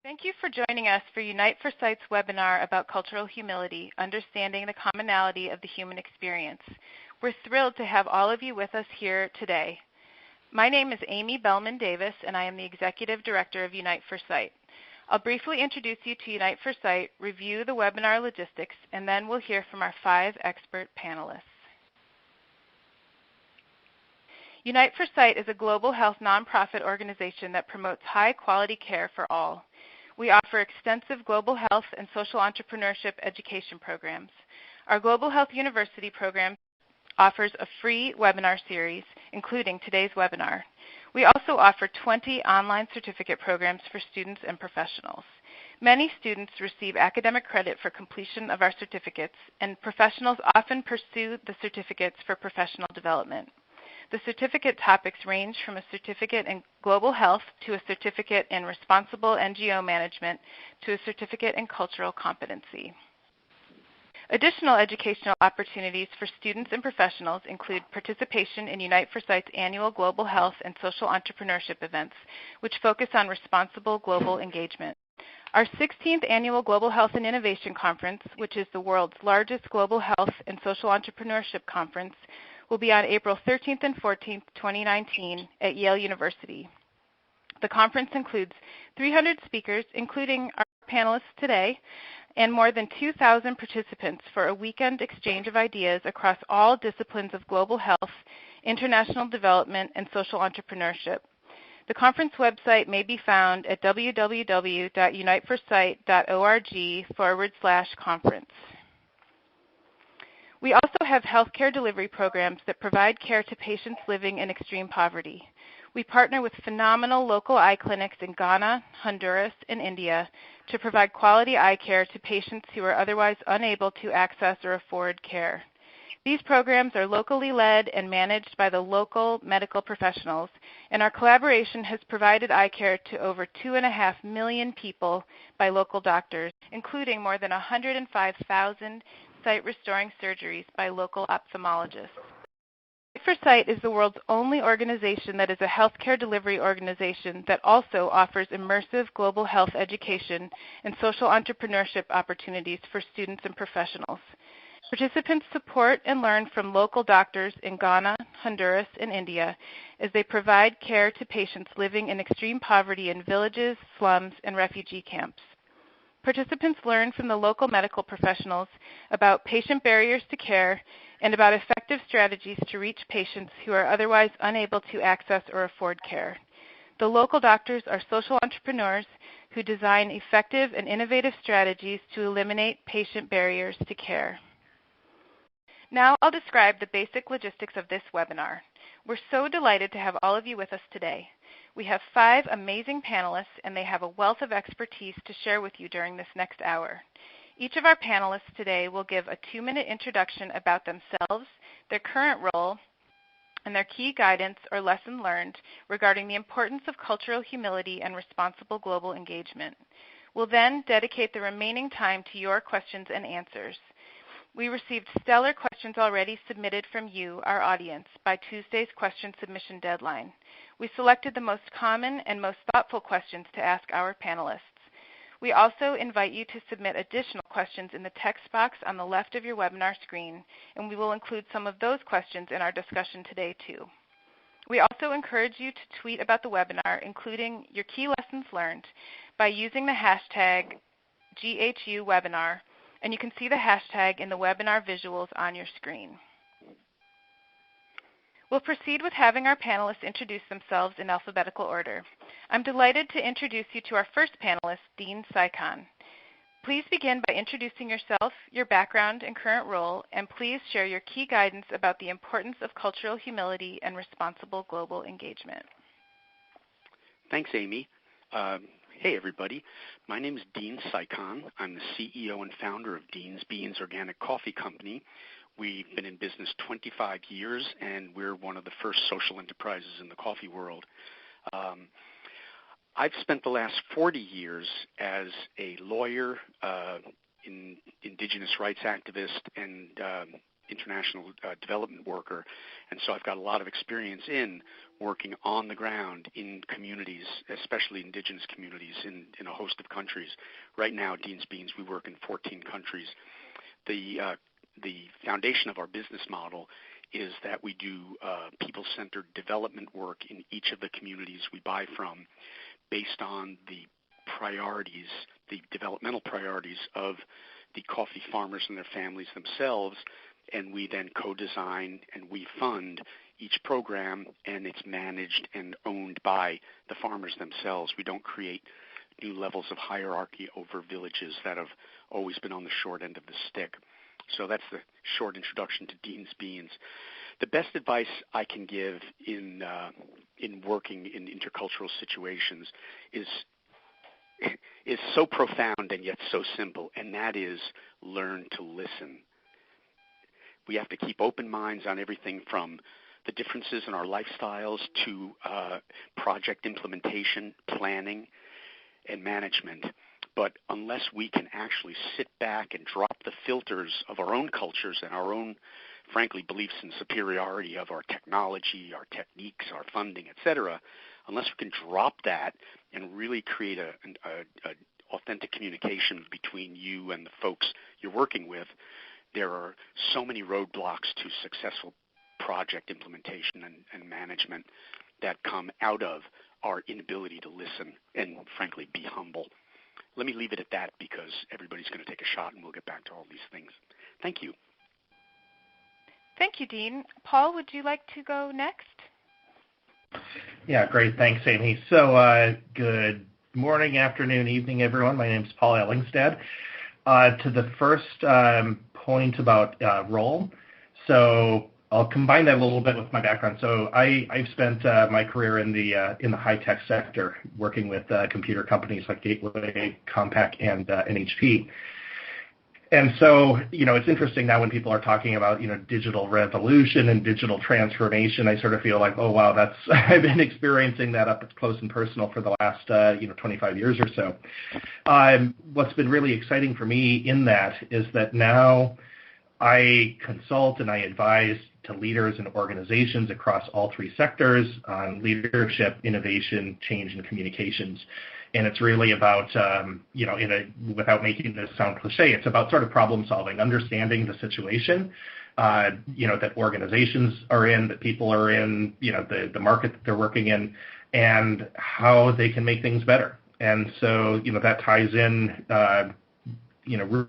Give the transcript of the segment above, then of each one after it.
Thank you for joining us for Unite for Sight's webinar about cultural humility, understanding the commonality of the human experience. We're thrilled to have all of you with us here today. My name is Amy Bellman Davis, and I am the Executive Director of Unite for Sight. I'll briefly introduce you to Unite for Sight, review the webinar logistics, and then we'll hear from our 5 expert panelists. Unite for Sight is a global health nonprofit organization that promotes high-quality care for all. We offer extensive global health and social entrepreneurship education programs. Our Global Health University program offers a free webinar series, including today's webinar. We also offer 20 online certificate programs for students and professionals. Many students receive academic credit for completion of our certificates, and professionals often pursue the certificates for professional development. The certificate topics range from a certificate in global health to a certificate in responsible NGO management to a certificate in cultural competency. Additional educational opportunities for students and professionals include participation in Unite for Sight's annual Global Health and Social Entrepreneurship events, which focus on responsible global engagement. Our 16th Annual Global Health and Innovation Conference, which is the world's largest global health and social entrepreneurship conference, will be on April 13th and 14th, 2019 at Yale University. The conference includes 300 speakers, including our panelists today, and more than 2,000 participants for a weekend exchange of ideas across all disciplines of global health, international development, and social entrepreneurship. The conference website may be found at www.uniteforsight.org/conference. We also have healthcare delivery programs that provide care to patients living in extreme poverty. We partner with phenomenal local eye clinics in Ghana, Honduras, and India to provide quality eye care to patients who are otherwise unable to access or afford care. These programs are locally led and managed by the local medical professionals, and our collaboration has provided eye care to over 2.5 million people by local doctors, including more than 105,000 sight-restoring surgeries by local ophthalmologists. Unite for Sight is the world's only organization that is a healthcare delivery organization that also offers immersive global health education and social entrepreneurship opportunities for students and professionals. Participants support and learn from local doctors in Ghana, Honduras, and India as they provide care to patients living in extreme poverty in villages, slums, and refugee camps. Participants learn from the local medical professionals about patient barriers to care and about effective strategies to reach patients who are otherwise unable to access or afford care. The local doctors are social entrepreneurs who design effective and innovative strategies to eliminate patient barriers to care. Now I'll describe the basic logistics of this webinar. We're so delighted to have all of you with us today. We have 5 amazing panelists, and they have a wealth of expertise to share with you during this next hour. Each of our panelists today will give a 2-minute introduction about themselves, their current role, and their key guidance or lesson learned regarding the importance of cultural humility and responsible global engagement. We'll then dedicate the remaining time to your questions and answers. We received stellar questions already submitted from you, our audience, by Tuesday's question submission deadline. We selected the most common and most thoughtful questions to ask our panelists. We also invite you to submit additional questions in the text box on the left of your webinar screen, and we will include some of those questions in our discussion today too. We also encourage you to tweet about the webinar, including your key lessons learned, by using the hashtag GHUWebinar, and you can see the hashtag in the webinar visuals on your screen. We'll proceed with having our panelists introduce themselves in alphabetical order. I'm delighted to introduce you to our first panelist, Dean Saikhan. Please begin by introducing yourself, your background and current role, and please share your key guidance about the importance of cultural humility and responsible global engagement. Thanks, Amy. Hey, everybody. My name is Dean Cycon. I'm the CEO and founder of Dean's Beans Organic Coffee Company. We've been in business 25 years, and we're one of the first social enterprises in the coffee world. I've spent the last 40 years as a lawyer, indigenous rights activist, and international development worker, and so I've got a lot of experience in working on the ground in communities, especially indigenous communities in a host of countries. Right now at Dean's Beans, we work in 14 countries. The foundation of our business model is that we do people-centered development work in each of the communities we buy from based on the priorities, the developmental priorities of the coffee farmers and their families themselves, and we then co-design and we fund each program, and it's managed and owned by the farmers themselves. We don't create new levels of hierarchy over villages that have always been on the short end of the stick. So that's the short introduction to Dean's Beans. The best advice I can give in working in intercultural situations is so profound and yet so simple, and that is learn to listen. We have to keep open minds on everything from the differences in our lifestyles to project implementation, planning, and management. But unless we can actually sit back and drop the filters of our own cultures and our own, frankly, beliefs in superiority of our technology, our techniques, our funding, etc., unless we can drop that and really create an authentic communication between you and the folks you're working with, there are so many roadblocks to successful project implementation and management that come out of our inability to listen and, frankly, be humble. Let me leave it at that because everybody's going to take a shot and we'll get back to all these things. Thank you. Thank you, Dean. Paul, would you like to go next? Yeah, great. Thanks, Amy. So good morning, afternoon, evening, everyone. My name is Paul Ellingstad. To the first point about role, so I'll combine that a little bit with my background. So I've spent my career in the high-tech sector, working with computer companies like Gateway, Compaq, and HP. And so, it's interesting now when people are talking about, digital revolution and digital transformation, I sort of feel like, oh, wow, I've been experiencing that up close and personal for the last, 25 years or so. What's been really exciting for me in that is that now I consult and I advise to leaders and organizations across all three sectors on leadership, innovation, change, and communications. And it's really about, without making this sound cliche, it's about sort of problem solving, understanding the situation, that organizations are in, that people are in, the market that they're working in, and how they can make things better. And so, that ties in,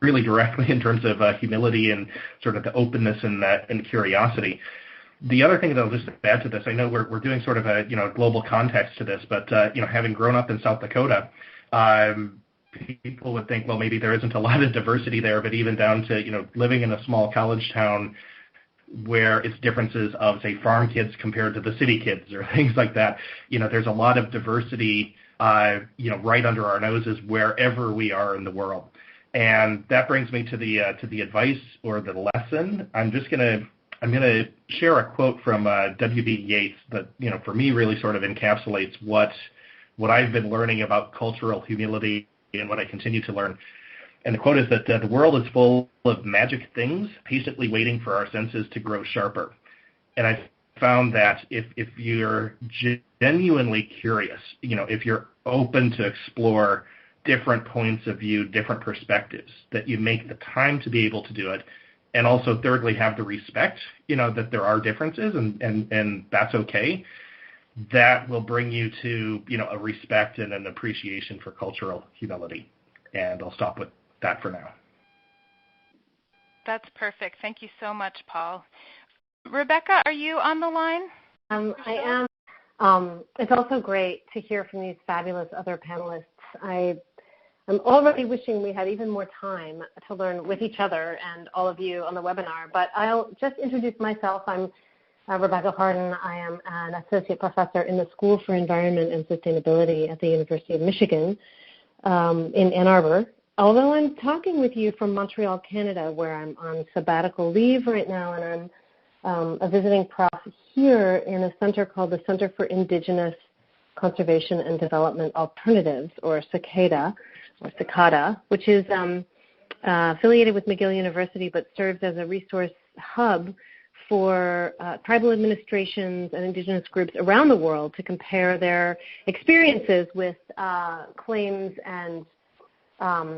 really directly in terms of humility and sort of the openness and curiosity. The other thing that I'll just add to this, I know we're doing sort of a global context to this, but having grown up in South Dakota, people would think, well, maybe there isn't a lot of diversity there, but even down to living in a small college town where it's differences of, say, farm kids compared to the city kids or things like that. There's a lot of diversity, right under our noses wherever we are in the world. And that brings me to the advice or the lesson. I'm going to share a quote from W.B. Yeats that, for me really sort of encapsulates what I've been learning about cultural humility and what I continue to learn. And the quote is that the world is full of magic things patiently waiting for our senses to grow sharper. And I found that if you're genuinely curious, if you're open to explore different points of view, different perspectives, that you make the time to be able to do it, and also thirdly have the respect, that there are differences and that's okay, that will bring you to, a respect and an appreciation for cultural humility. And I'll stop with that for now. That's perfect. Thank you so much, Paul. Rebecca, are you on the line? I am. It's also great to hear from these fabulous other panelists. I'm already wishing we had even more time to learn with each other and all of you on the webinar, but I'll just introduce myself. I'm Rebecca Hardin. I am an associate professor in the School for Environment and Sustainability at the University of Michigan in Ann Arbor. Although I'm talking with you from Montreal, Canada, where I'm on sabbatical leave right now, and I'm a visiting prof here in a center called the Center for Indigenous Conservation and Development Alternatives, or CICADA, which is affiliated with McGill University but serves as a resource hub for tribal administrations and indigenous groups around the world to compare their experiences with claims and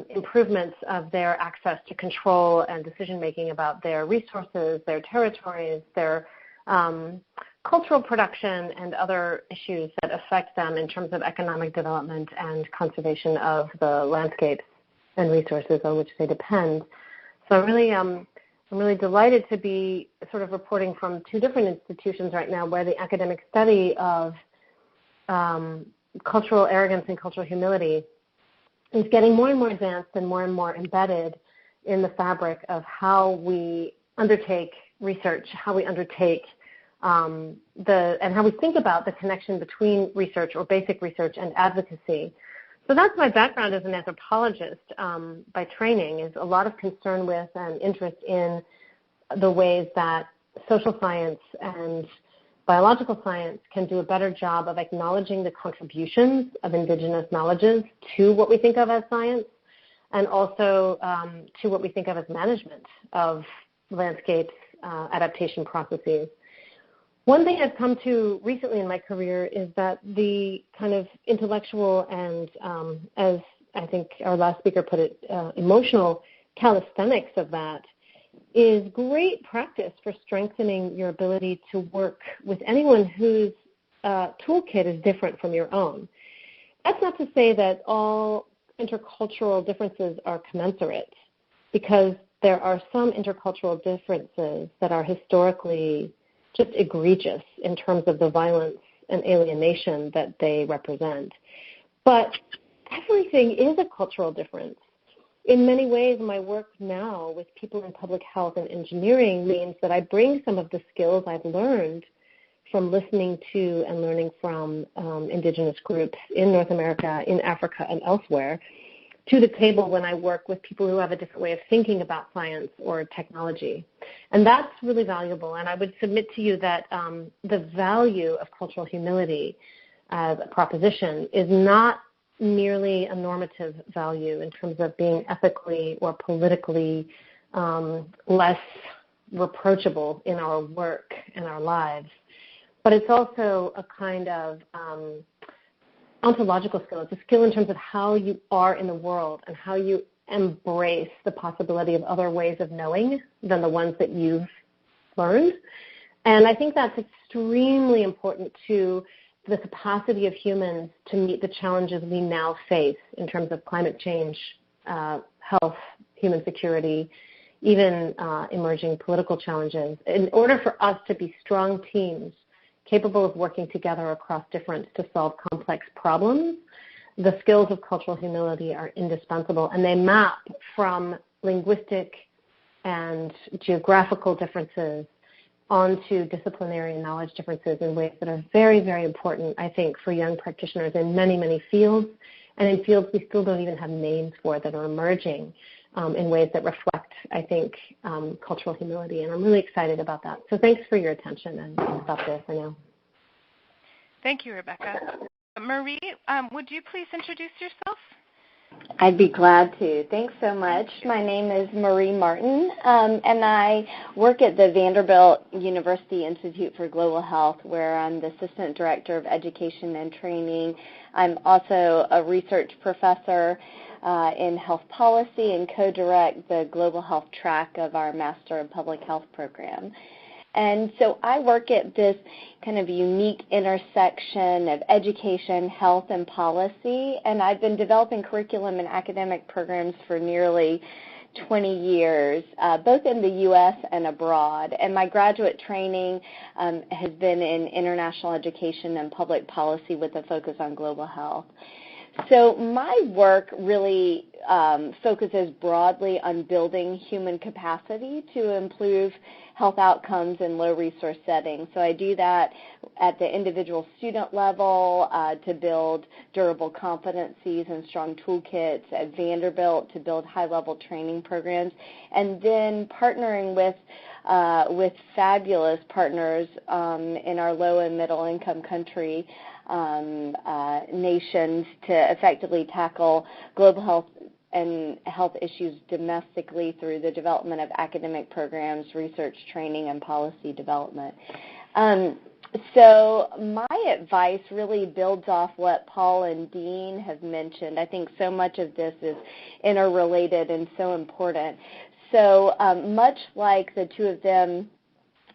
improvements of their access to control and decision-making about their resources, their territories, their cultural production, and other issues that affect them in terms of economic development and conservation of the landscapes and resources on which they depend. So I'm really delighted to be sort of reporting from two different institutions right now where the academic study of cultural arrogance and cultural humility is getting more and more advanced and more embedded in the fabric of how we undertake research, how we undertake and how we think about the connection between research or basic research and advocacy. So that's my background as an anthropologist by training, is a lot of concern with and interest in the ways that social science and biological science can do a better job of acknowledging the contributions of indigenous knowledges to what we think of as science, and also to what we think of as management of landscapes, adaptation processes. One thing I've come to recently in my career is that the kind of intellectual and, as I think our last speaker put it, emotional calisthenics of that is great practice for strengthening your ability to work with anyone whose toolkit is different from your own. That's not to say that all intercultural differences are commensurate, because there are some intercultural differences that are historically just egregious in terms of the violence and alienation that they represent. But everything is a cultural difference. In many ways, my work now with people in public health and engineering means that I bring some of the skills I've learned from listening to and learning from indigenous groups in North America, in Africa, and elsewhere to the table when I work with people who have a different way of thinking about science or technology. And that's really valuable. And I would submit to you that the value of cultural humility as a proposition is not merely a normative value in terms of being ethically or politically less reproachable in our work and our lives, but it's also a kind of ontological skill. It's a skill in terms of how you are in the world and how you embrace the possibility of other ways of knowing than the ones that you've learned. And I think that's extremely important to the capacity of humans to meet the challenges we now face in terms of climate change, health, human security, even emerging political challenges. In order for us to be strong teams capable of working together across difference to solve complex problems, the skills of cultural humility are indispensable, and they map from linguistic and geographical differences onto disciplinary and knowledge differences in ways that are very, very important, I think, for young practitioners in many, many fields, and in fields we still don't even have names for that are emerging in ways that reflect, I think, cultural humility. And I'm really excited about that. So thanks for your attention, and I'll stop there for now. Thank you, Rebecca. Marie, would you please introduce yourself? I'd be glad to. Thanks so much. My name is Marie Martin, and I work at the Vanderbilt University Institute for Global Health, where I'm the Assistant Director of Education and Training. I'm also a research professor in health policy and co-direct the global health track of our Master of Public Health program. And so I work at this kind of unique intersection of education, health, and policy, and I've been developing curriculum and academic programs for nearly 20 years, both in the U.S. and abroad. And my graduate training has been in international education and public policy with a focus on global health. So my work really focuses broadly on building human capacity to improve health outcomes in low-resource settings. So I do that at the individual student level to build durable competencies and strong toolkits, at Vanderbilt to build high-level training programs, and then partnering with fabulous partners in our low- and middle-income country nations to effectively tackle global health and health issues domestically through the development of academic programs, research, training, and policy development. So my advice really builds off what Paul and Dean have mentioned. I think so much of this is interrelated and so important. So much like the two of them,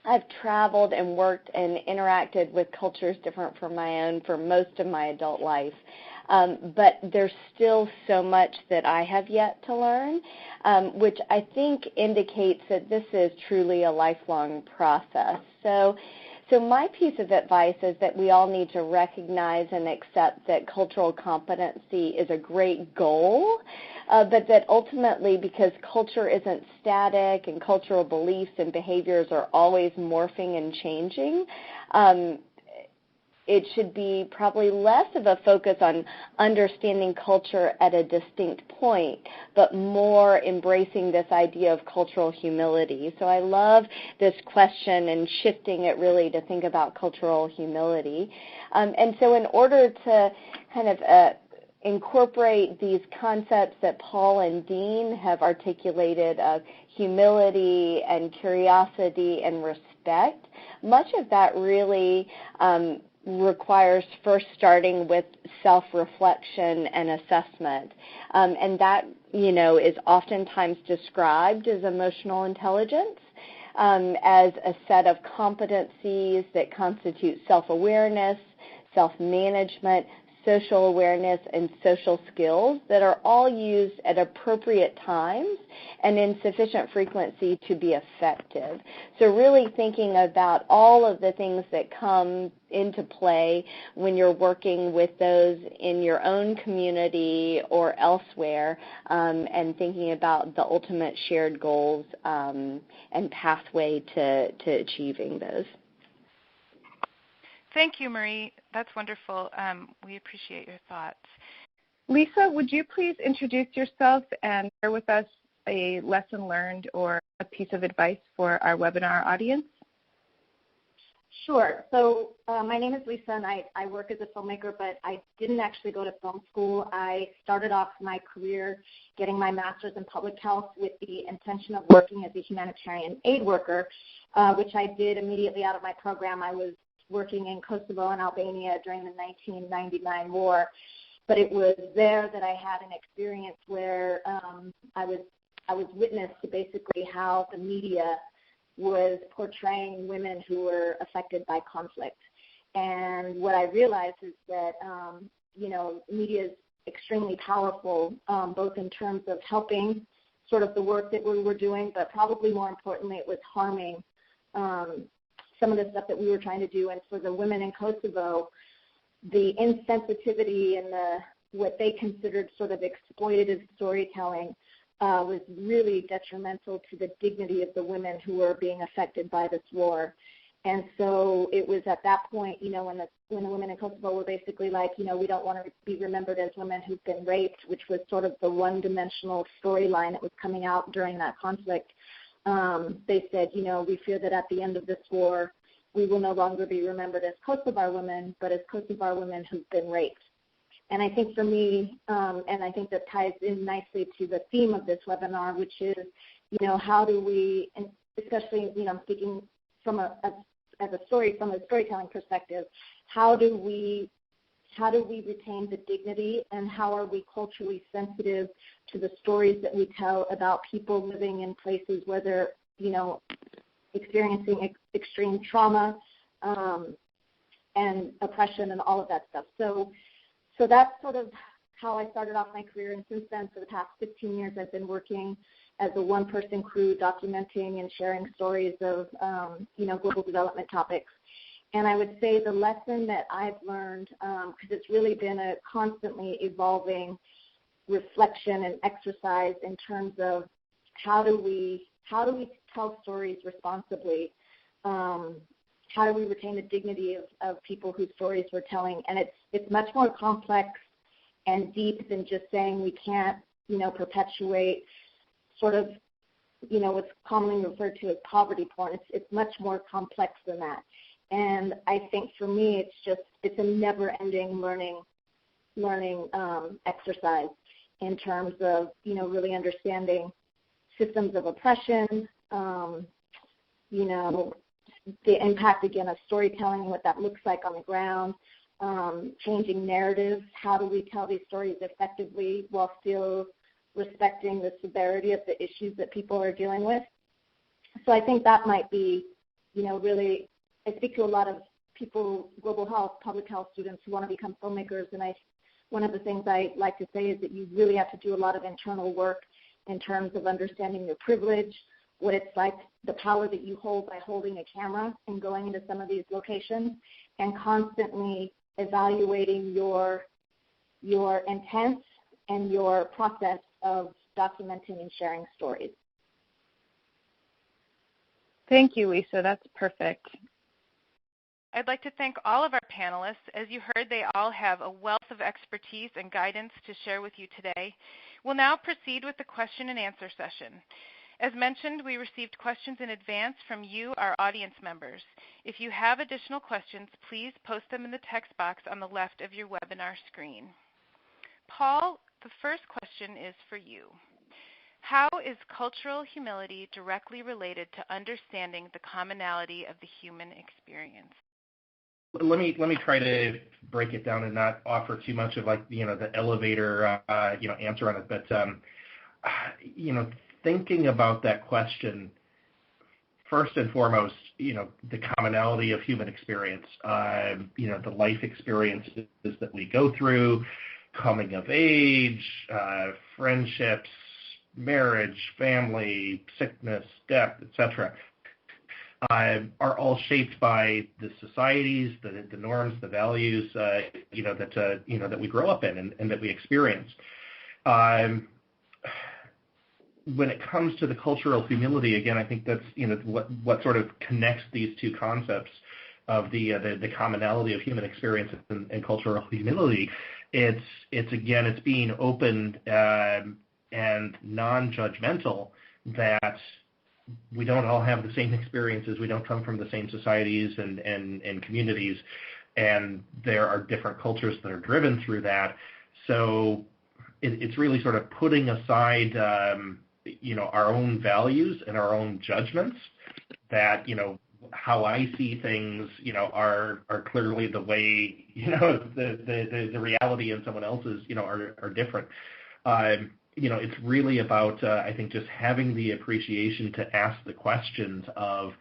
I've traveled and worked and interacted with cultures different from my own for most of my adult life. But there's still so much that I have yet to learn, which I think indicates that this is truly a lifelong process. So my piece of advice is that we all need to recognize and accept that cultural competency is a great goal, but that ultimately, because culture isn't static and cultural beliefs and behaviors are always morphing and changing, it should be probably less of a focus on understanding culture at a distinct point, but more embracing this idea of cultural humility. So I love this question and shifting it really to think about cultural humility. And so in order to kind of incorporate these concepts that Paul and Dean have articulated of humility and curiosity and respect, much of that really requires first starting with self-reflection and assessment. And that, is oftentimes described as emotional intelligence, as a set of competencies that constitute self-awareness, self-management, social awareness, and social skills that are all used at appropriate times and in sufficient frequency to be effective. So really thinking about all of the things that come into play when you're working with those in your own community or elsewhere, and thinking about the ultimate shared goals and pathway to achieving those. Thank you, Marie. That's wonderful. We appreciate your thoughts. Lisa, would you please introduce yourself and share with us a lesson learned or a piece of advice for our webinar audience? Sure. So my name is Lisa, and I work as a filmmaker, but I didn't actually go to film school. I started off my career getting my master's in public health with the intention of working as a humanitarian aid worker, which I did immediately out of my program. I was working in Kosovo and Albania during the 1999 war, but it was there that I had an experience where I was witness to basically how the media was portraying women who were affected by conflict. And what I realized is that, media is extremely powerful, both in terms of helping sort of the work that we were doing, but probably more importantly, it was harming some of the stuff that we were trying to do. And for the women in Kosovo, the insensitivity and what they considered sort of exploitative storytelling was really detrimental to the dignity of the women who were being affected by this war. And so it was at that point, when the women in Kosovo were basically like, we don't want to be remembered as women who've been raped, which was sort of the one-dimensional storyline that was coming out during that conflict. They said, we fear that at the end of this war, we will no longer be remembered as Kosovar women, but as Kosovar women who've been raped. And I think for me, and I think that ties in nicely to the theme of this webinar, which is, how do we, and especially, I'm speaking from a storytelling perspective, how do we retain the dignity, and how are we culturally sensitive to the stories that we tell about people living in places where they're, experiencing extreme trauma and oppression and all of that stuff. So that's sort of how I started off my career, and since then, for the past 15 years, I've been working as a one-person crew, documenting and sharing stories of, global development topics. And I would say the lesson that I've learned, because it's really been a constantly evolving reflection and exercise in terms of how do we tell stories responsibly, how do we retain the dignity of people whose stories we're telling. And it's much more complex and deep than just saying we can't, perpetuate sort of, what's commonly referred to as poverty porn. It's much more complex than that. And I think for me, it's a never-ending learning exercise. in terms of, really understanding systems of oppression, the impact, again, of storytelling and what that looks like on the ground, changing narratives. How do we tell these stories effectively while still respecting the severity of the issues that people are dealing with? So I think that might be, really, I speak to a lot of people, global health, public health students who want to become filmmakers, and one of the things I like to say is that you really have to do a lot of internal work in terms of understanding your privilege, what it's like, the power that you hold by holding a camera and going into some of these locations, and constantly evaluating your intent and your process of documenting and sharing stories. Thank you, Lisa. That's perfect. I'd like to thank all of our panelists. As you heard, they all have a wealth of expertise and guidance to share with you today. We'll now proceed with the question and answer session. As mentioned, we received questions in advance from you, our audience members. If you have additional questions, please post them in the text box on the left of your webinar screen. Paul, the first question is for you. How is cultural humility directly related to understanding the commonality of the human experience? Let me try to break it down and not offer too much of the elevator answer on it, but thinking about that question, first and foremost, the commonality of human experience, the life experiences that we go through, coming of age, friendships, marriage, family, sickness, death, etc., are all shaped by the societies, the norms, the values, that we grow up in and that we experience. When it comes to the cultural humility, again, I think that's what sort of connects these two concepts of the commonality of human experience and cultural humility. It's being open and non-judgmental, that we don't all have the same experiences, we don't come from the same societies and communities, and there are different cultures that are driven through that. So it's really sort of putting aside our own values and our own judgments, that how I see things are clearly the way the reality in someone else's are different. It's really about I think just having the appreciation to ask the questions of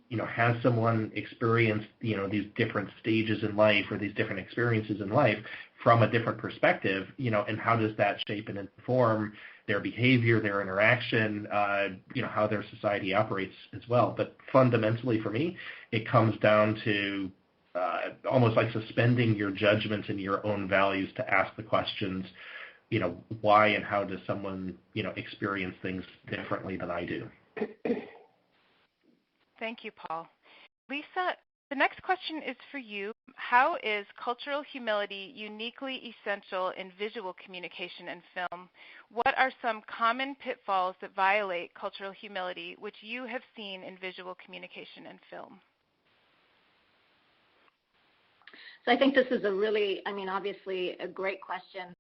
has someone experienced these different stages in life or these different experiences in life from a different perspective, and how does that shape and inform their behavior, their interaction, how their society operates as well. But fundamentally for me, it comes down to almost like suspending your judgments and your own values to ask the questions, why and how does someone, experience things differently than I do. Thank you, Paul. Lisa, the next question is for you. How is cultural humility uniquely essential in visual communication and film? What are some common pitfalls that violate cultural humility, which you have seen in visual communication and film? So I think this is obviously a great question.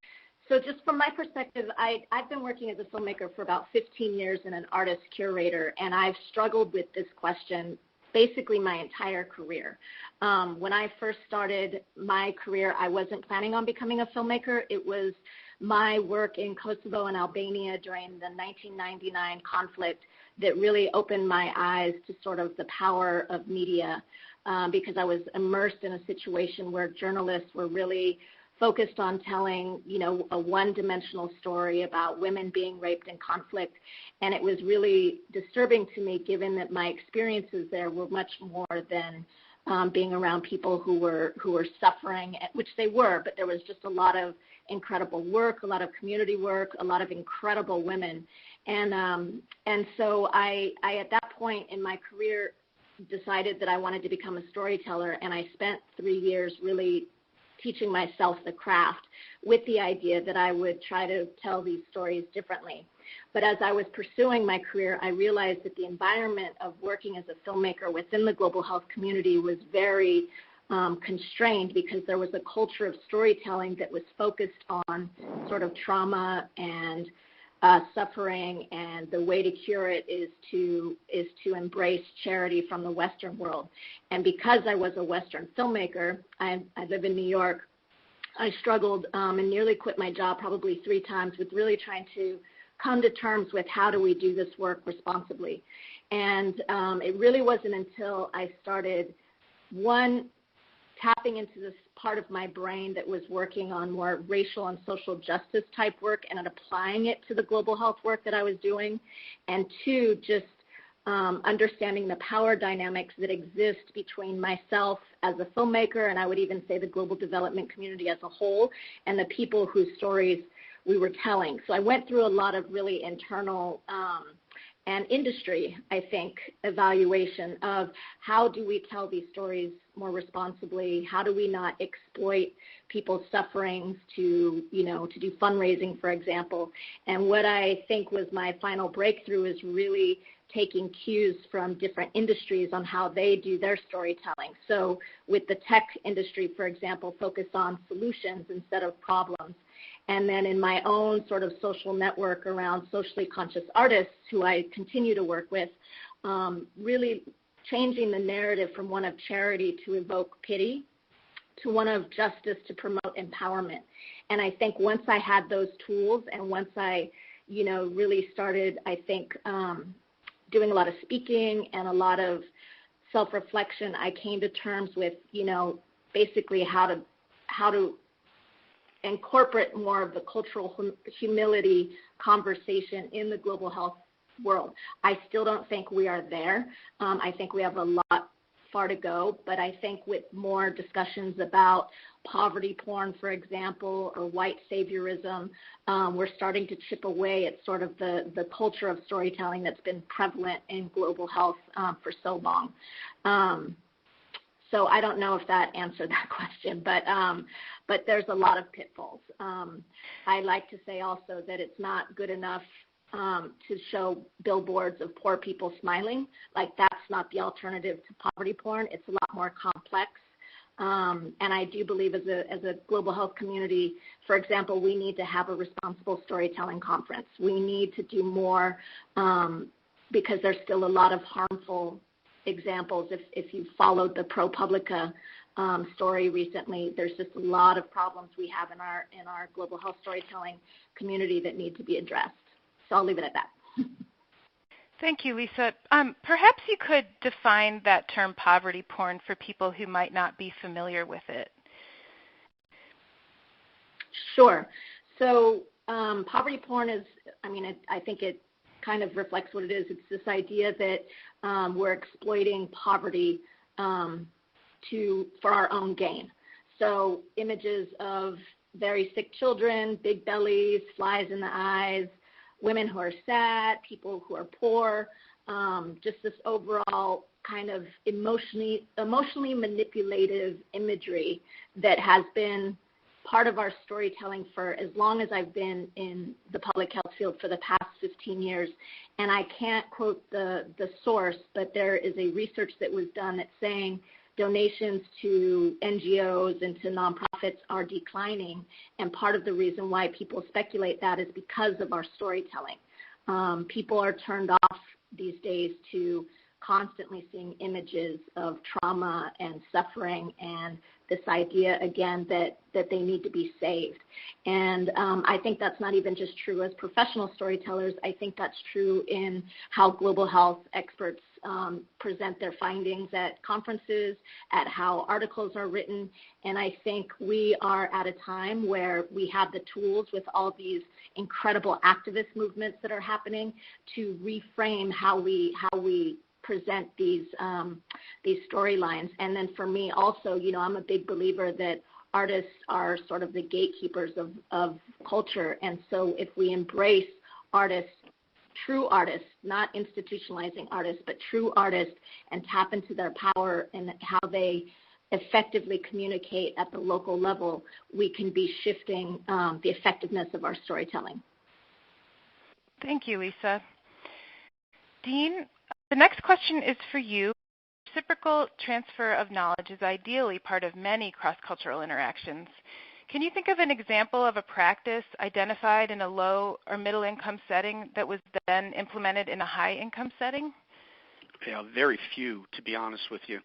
So just from my perspective, I've been working as a filmmaker for about 15 years and an artist curator, and I've struggled with this question basically my entire career. When I first started my career, I wasn't planning on becoming a filmmaker. It was my work in Kosovo and Albania during the 1999 conflict that really opened my eyes to sort of the power of media, because I was immersed in a situation where journalists were really focused on telling, a one-dimensional story about women being raped in conflict. And it was really disturbing to me, given that my experiences there were much more than being around people who were suffering, which they were, but there was just a lot of incredible work, a lot of community work, a lot of incredible women. And so I, at that point in my career, decided that I wanted to become a storyteller, and I spent 3 years really teaching myself the craft with the idea that I would try to tell these stories differently. But as I was pursuing my career, I realized that the environment of working as a filmmaker within the global health community was very constrained because there was a culture of storytelling that was focused on sort of trauma and suffering, and the way to cure it is to embrace charity from the Western world. And because I was a Western filmmaker, I live in New York, I struggled and nearly quit my job probably 3 times with really trying to come to terms with how do we do this work responsibly. And it really wasn't until I started, tapping into this part of my brain that was working on more racial and social justice type work and applying it to the global health work that I was doing, and 2, just understanding the power dynamics that exist between myself as a filmmaker, and I would even say the global development community as a whole, and the people whose stories we were telling. So I went through a lot of really internal and industry, I think, evaluation of how do we tell these stories more responsibly? How do we not exploit people's sufferings to do fundraising, for example? And what I think was my final breakthrough is really taking cues from different industries on how they do their storytelling. So with the tech industry, for example, focus on solutions instead of problems. And then in my own sort of social network around socially conscious artists who I continue to work with, really changing the narrative from one of charity to evoke pity to one of justice to promote empowerment. And I think once I had those tools and once I, really started, I think, doing a lot of speaking and a lot of self-reflection, I came to terms with, basically how to incorporate more of the cultural humility conversation in the global health world. I still don't think we are there. I think we have a lot far to go, but I think with more discussions about poverty porn, for example, or white saviorism, we're starting to chip away at sort of the culture of storytelling that's been prevalent in global health for so long. So I don't know if that answered that question, but there's a lot of pitfalls. I like to say also that it's not good enough to show billboards of poor people smiling. Like, that's not the alternative to poverty porn. It's a lot more complex. And I do believe as a global health community, for example, we need to have a responsible storytelling conference. We need to do more because there's still a lot of harmful examples. If you followed the ProPublica story recently, there's just a lot of problems we have in our global health storytelling community that need to be addressed. So I'll leave it at that. Thank you, Lisa. Perhaps you could define that term poverty porn for people who might not be familiar with it. Sure. So poverty porn is, I think it kind of reflects what it is. It's this idea that we're exploiting poverty for our own gain. So images of very sick children, big bellies, flies in the eyes, women who are sad, people who are poor, just this overall kind of emotionally manipulative imagery that has been part of our storytelling for as long as I've been in the public health field, for the past 15 years. And I can't quote the source, but there is a research that was done that's saying donations to NGOs and to nonprofits are declining, and part of the reason why people speculate that is because of our storytelling. People are turned off these days to constantly seeing images of trauma and suffering and this idea, again, that they need to be saved. And I think that's not even just true as professional storytellers. I think that's true in how global health experts present their findings at conferences, at how articles are written. And I think we are at a time where we have the tools with all these incredible activist movements that are happening to reframe how we present these storylines. And then for me also, I'm a big believer that artists are sort of the gatekeepers of culture. And so if we embrace artists, true artists, not institutionalizing artists, but true artists, and tap into their power and how they effectively communicate at the local level, we can be shifting the effectiveness of our storytelling. Thank you, Lisa. Dean, the next question is for you. reciprocal transfer of knowledge is ideally part of many cross-cultural interactions. Can you think of an example of a practice identified in a low or middle income setting that was then implemented in a high income setting? Yeah, very few, to be honest with you.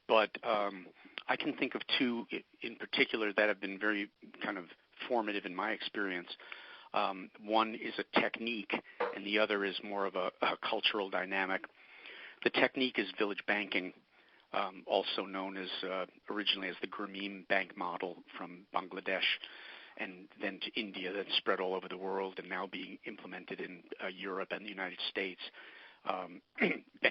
But I can think of two in particular that have been very kind of formative in my experience. One is a technique, and the other is more of a cultural dynamic. The technique is village banking, also known as originally as the Grameen bank model from Bangladesh, and then to India, that spread all over the world and now being implemented in Europe and the United States.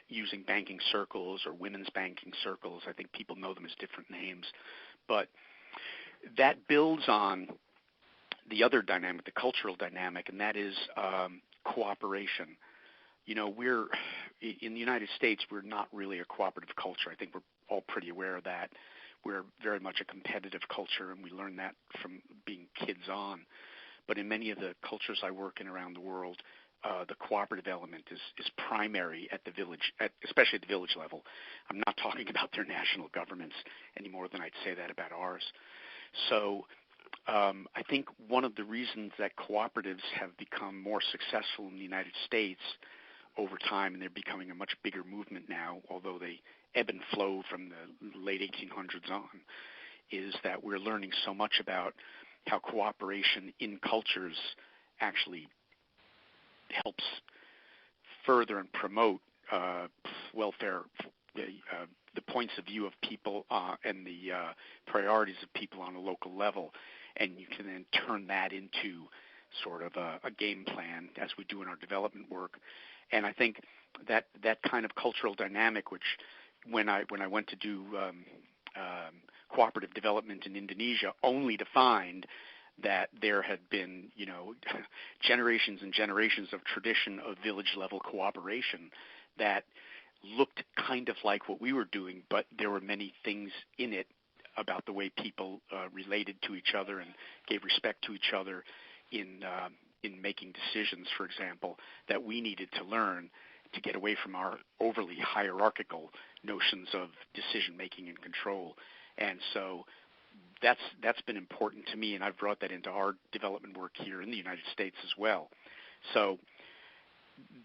Using banking circles or women's banking circles. I think people know them as different names. But that builds on the other dynamic, the cultural dynamic, and that is cooperation. You know, we're in the United States, we're not really a cooperative culture. I think we're all pretty aware of that. We're very much a competitive culture, and we learn that from being kids on. But in many of the cultures I work in around the world, the cooperative element is primary at the village, especially at the village level. I'm not talking about their national governments any more than I'd say that about ours. So I think one of the reasons that cooperatives have become more successful in the United States over time, and they're becoming a much bigger movement now, although they ebb and flow from the late 1800s on, is that we're learning so much about how cooperation in cultures actually helps further and promote welfare, the points of view of people and the priorities of people on a local level, and you can then turn that into sort of a game plan as we do in our development work. And I think that kind of cultural dynamic, which when I went to do cooperative development in Indonesia, only to find that there had been, you know, generations and generations of tradition of village-level cooperation that looked kind of like what we were doing, but there were many things in it about the way people related to each other and gave respect to each other in making decisions, for example, that we needed to learn to get away from our overly hierarchical notions of decision-making and control. And so that's been important to me, and I've brought that into our development work here in the United States as well. So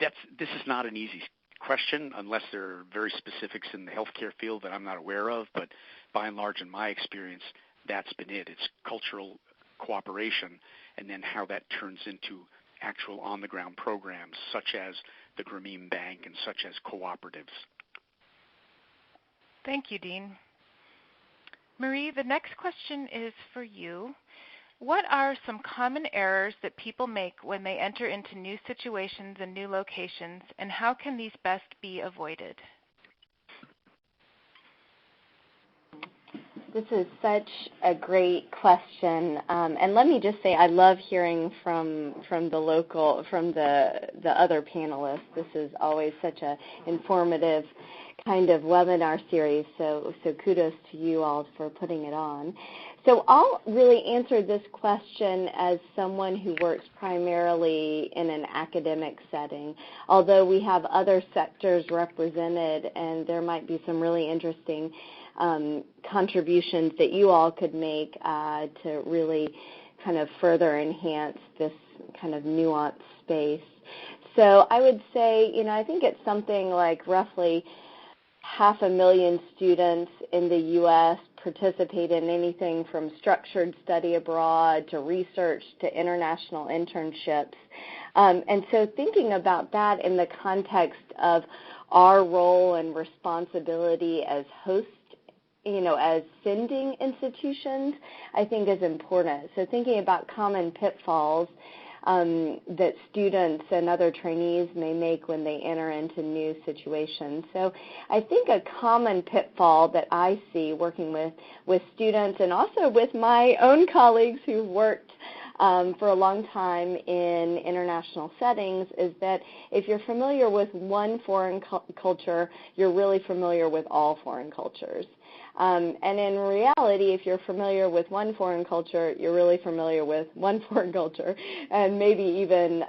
this is not an easy question unless there are very specifics in the healthcare field that I'm not aware of, but by and large in my experience, that's been it. It's cultural cooperation and then how that turns into actual on-the-ground programs such as the Grameen Bank and such as cooperatives. Thank you, Dean. Marie, the next question is for you. What are some common errors that people make when they enter into new situations and new locations, and how can these best be avoided? This is such a great question, and let me just say I love hearing from the other panelists. This is always such an informative kind of webinar series, so kudos to you all for putting it on. So I'll really answer this question as someone who works primarily in an academic setting, although we have other sectors represented, and there might be some really interesting contributions that you all could make to really kind of further enhance this kind of nuanced space. So I would say, I think it's something like roughly 500,000 students in the U.S. participate in anything from structured study abroad to research to international internships. And so thinking about that in the context of our role and responsibility as hosts, as sending institutions, I think is important. So thinking about common pitfalls that students and other trainees may make when they enter into new situations. So I think a common pitfall that I see working with students and also with my own colleagues who've worked for a long time in international settings is that if you're familiar with one foreign culture, you're really familiar with all foreign cultures. And in reality, if you're familiar with one foreign culture, you're really familiar with one foreign culture, and maybe even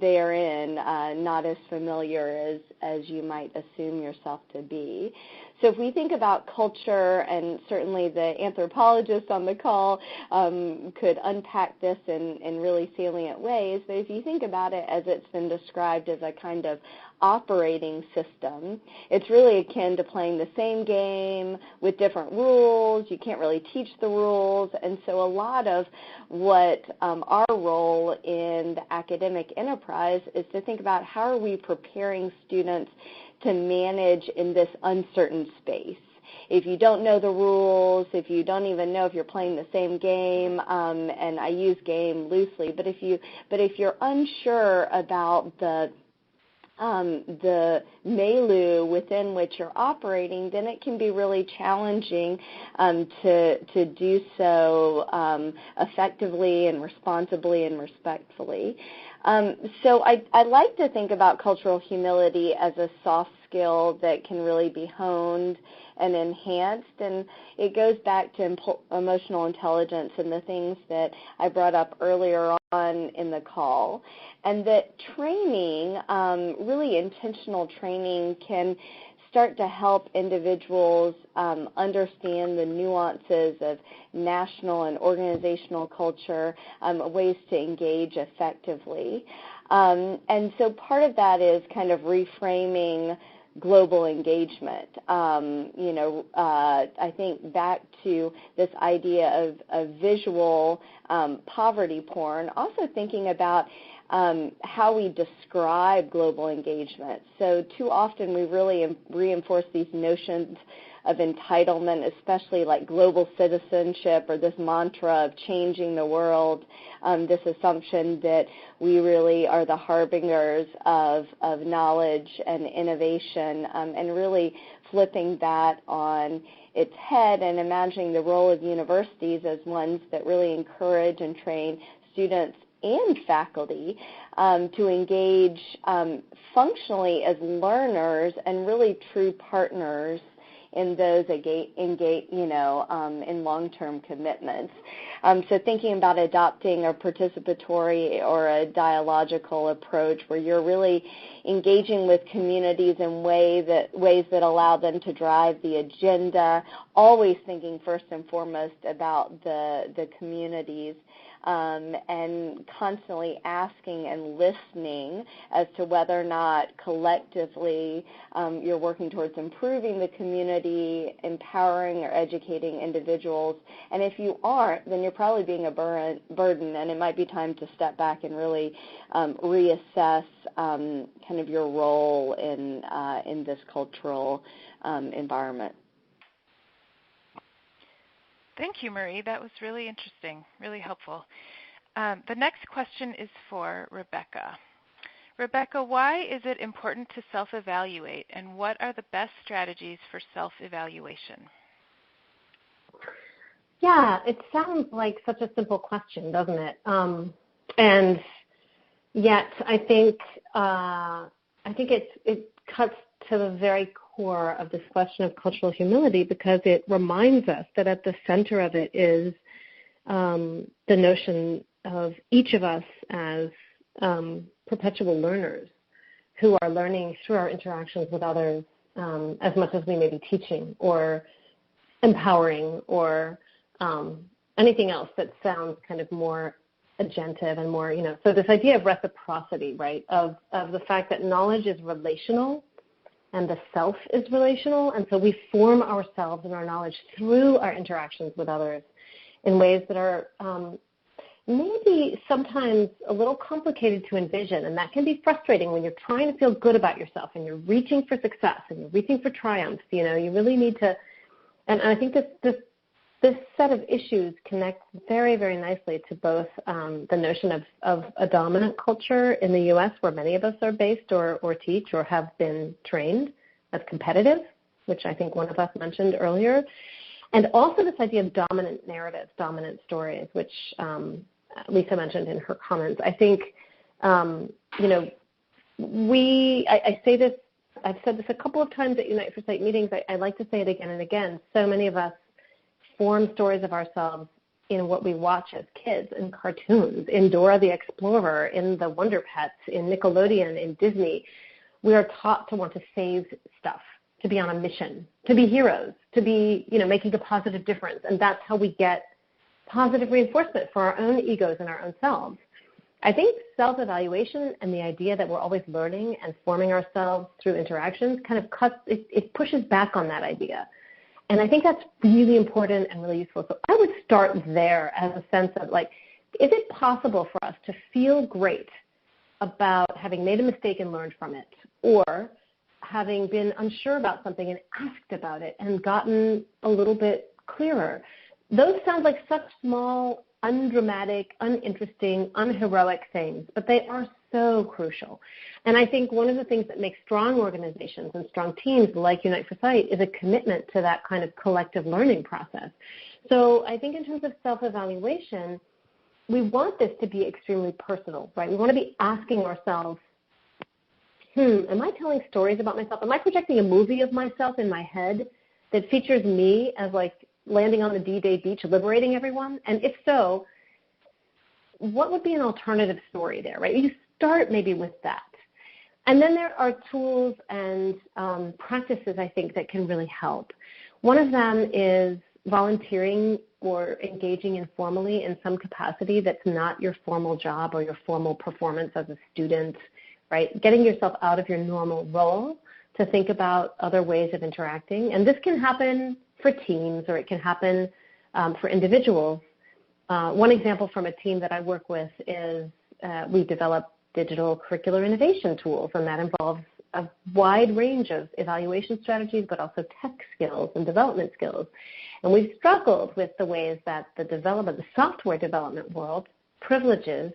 therein not as familiar as you might assume yourself to be. So if we think about culture, and certainly the anthropologists on the call could unpack this in really salient ways, but if you think about it as it's been described as a kind of operating system, it's really akin to playing the same game with different rules. You can't really teach the rules, and so a lot of what our role in the academic enterprise is to think about how are we preparing students to manage in this uncertain space. If you don't know the rules, if you don't even know if you're playing the same game, and I use game loosely, but if you're unsure about the milieu within which you're operating, then it can be really challenging to do so effectively and responsibly and respectfully. So I like to think about cultural humility as a soft skill that can really be honed and enhanced, and it goes back to emotional intelligence and the things that I brought up earlier on in the call, and that training, really intentional training, can start to help individuals understand the nuances of national and organizational culture, ways to engage effectively. And so part of that is kind of reframing global engagement. I think back to this idea of visual poverty porn, also thinking about how we describe global engagement. So too often we really reinforce these notions of entitlement, especially like global citizenship or this mantra of changing the world, this assumption that we really are the harbingers of knowledge and innovation, and really flipping that on its head and imagining the role of universities as ones that really encourage and train students and faculty to engage functionally as learners and really true partners in those in long-term commitments. So thinking about adopting a participatory or a dialogical approach where you're really engaging with communities in ways that allow them to drive the agenda, always thinking first and foremost about the communities, and constantly asking and listening as to whether or not collectively you're working towards improving the community, empowering or educating individuals. And if you aren't, then you're probably being a burden, and it might be time to step back and really reassess kind of your role in this cultural environment. Thank you, Marie. That was really interesting, really helpful. The next question is for Rebecca. Rebecca, why is it important to self-evaluate, and what are the best strategies for self-evaluation? Yeah, it sounds like such a simple question, doesn't it? And yet, I think it cuts to the very core of this question of cultural humility, because it reminds us that at the center of it is the notion of each of us as perpetual learners who are learning through our interactions with others as much as we may be teaching or empowering or anything else that sounds kind of more agentive and more, so this idea of reciprocity, right, of the fact that knowledge is relational and the self is relational, and so we form ourselves and our knowledge through our interactions with others in ways that are maybe sometimes a little complicated to envision, and that can be frustrating when you're trying to feel good about yourself and you're reaching for success and you're reaching for triumph. You really need to, and I think this set of issues connects very, very nicely to both the notion of a dominant culture in the U.S., where many of us are based or teach or have been trained as competitive, which I think one of us mentioned earlier, and also this idea of dominant narratives, dominant stories, which Lisa mentioned in her comments. I think, I say this I've said this a couple of times at Unite for Sight meetings. I like to say it again and again. So many of us form stories of ourselves in what we watch as kids, in cartoons, in Dora the Explorer, in the Wonder Pets, in Nickelodeon, in Disney. We are taught to want to save stuff, to be on a mission, to be heroes, to be, making a positive difference. And that's how we get positive reinforcement for our own egos and our own selves. I think self-evaluation and the idea that we're always learning and forming ourselves through interactions kind of it pushes back on that idea. And I think that's really important and really useful. So I would start there as a sense of, is it possible for us to feel great about having made a mistake and learned from it, or having been unsure about something and asked about it and gotten a little bit clearer? Those sound like such small, undramatic, uninteresting, unheroic things, but they are so crucial. And I think one of the things that makes strong organizations and strong teams like Unite for Sight is a commitment to that kind of collective learning process. So I think in terms of self-evaluation, we want this to be extremely personal, right? We want to be asking ourselves, am I telling stories about myself? Am I projecting a movie of myself in my head that features me as landing on the D-Day beach, liberating everyone? And if so, what would be an alternative story there, right? You start maybe with that. And then there are tools and practices, I think, that can really help. One of them is volunteering or engaging informally in some capacity that's not your formal job or your formal performance as a student, right? Getting yourself out of your normal role to think about other ways of interacting. And this can happen for teams, or it can happen for individuals. One example from a team that I work with is we develop digital curricular innovation tools, and that involves a wide range of evaluation strategies, but also tech skills and development skills. And we've struggled with the ways that the software development world privileges,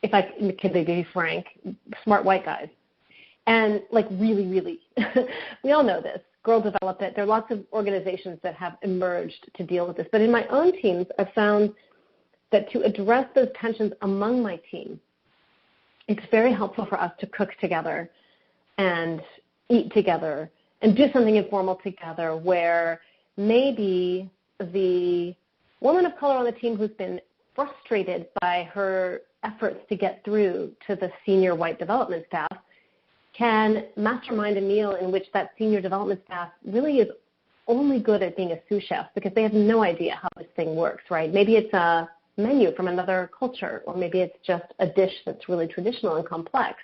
if I can be frank, smart white guys. And really, we all know this. Girl develop it. There are lots of organizations that have emerged to deal with this. But in my own teams, I've found that to address those tensions among my team, it's very helpful for us to cook together and eat together and do something informal together, where maybe the woman of color on the team who's been frustrated by her efforts to get through to the senior white development staff can mastermind a meal in which that senior development staff really is only good at being a sous chef because they have no idea how this thing works, right? Maybe it's a menu from another culture, or maybe it's just a dish that's really traditional and complex.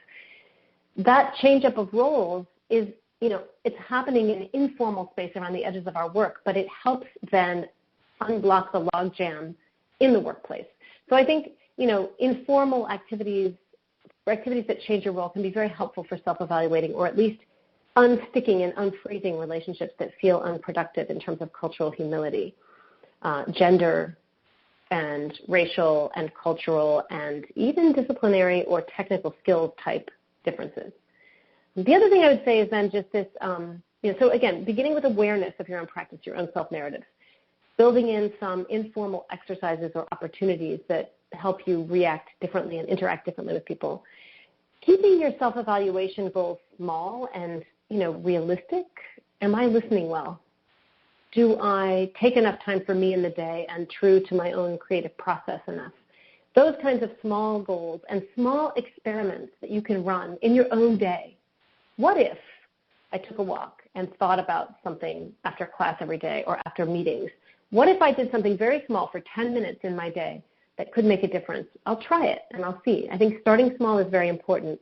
That change up of roles is, it's happening in an informal space around the edges of our work, but it helps then unblock the logjam in the workplace. So I think, informal activities that change your role can be very helpful for self-evaluating, or at least unsticking and unfreezing relationships that feel unproductive in terms of cultural humility, gender and racial and cultural and even disciplinary or technical skills type differences. The other thing I would say is then just this, so again, beginning with awareness of your own practice, your own self-narrative, building in some informal exercises or opportunities that help you react differently and interact differently with people. Keeping your self-evaluation goals small and, realistic. Am I listening well? Do I take enough time for me in the day and true to my own creative process enough? Those kinds of small goals and small experiments that you can run in your own day. What if I took a walk and thought about something after class every day or after meetings? What if I did something very small for 10 minutes in my day that could make a difference? I'll try it and I'll see. I think starting small is very important.